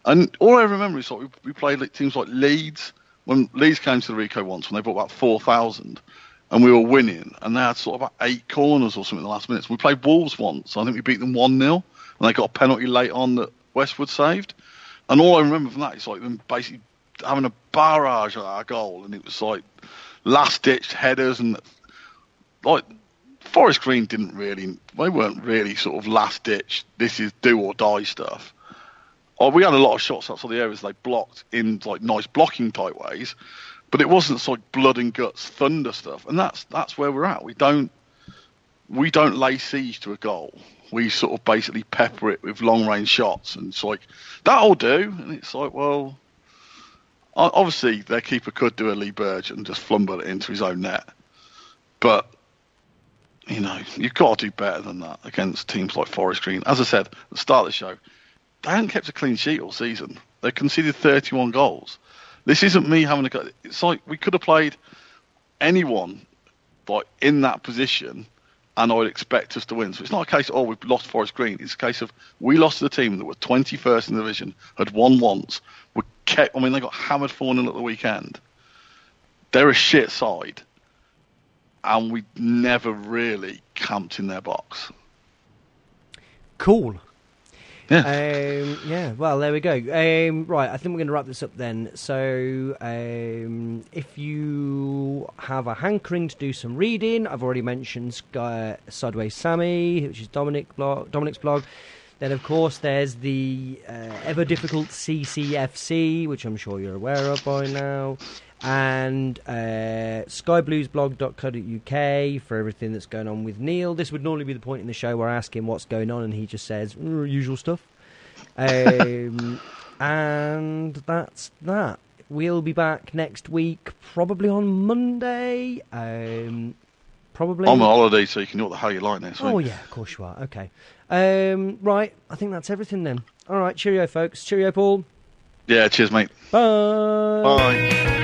And all I remember is we played teams like Leeds, when Leeds came to the Rico once, when they brought about 4,000, and we were winning, and they had sort of about 8 corners or something in the last minute. So we played Wolves once, I think we beat them 1-0, and they got a penalty late on that Westwood saved. And all I remember from that is them basically having a barrage at our goal, and it was last-ditch headers, and Forest Green they weren't really sort of last-ditch, this is do-or-die stuff. We had a lot of shots outside the areas they blocked in nice blocking type ways, but it wasn't blood and guts thunder stuff, and that's where we're at. We don't lay siege to a goal. We sort of basically pepper it with long-range shots, and it's that'll do. And it's well, obviously their keeper could do a Lee Burge and just flumble it into his own net, but you've got to do better than that against teams like Forest Green. As I said at the start of the show, they haven't kept a clean sheet all season. They've conceded 31 goals. This isn't me having a go. It's we could have played anyone in that position, and I'd expect us to win. So it's not a case of, oh, we've lost Forest Green. It's a case of we lost to the team that were 21st in the division, had won once. They got hammered 4-0 at the weekend. They're a shit side, and we never really camped in their box. Cool. Yeah. Well, there we go. Right, I think we're going to wrap this up then. So, if you have a hankering to do some reading, I've already mentioned Sideways Sammy, which is Dominic's blog. Then, of course, there's the ever-difficult CCFC, which I'm sure you're aware of by now. And skybluesblog.co.uk for everything that's going on with Neil. This would normally be the point in the show where I ask him what's going on and he just says, usual stuff. And that's that. We'll be back next week, probably on Monday. Probably. I'm on holiday, so you can do what the hell you like next week. Oh, yeah, of course you are. Okay. Right, I think that's everything then. All right, cheerio, folks. Cheerio, Paul. Yeah, cheers, mate. Bye. Bye.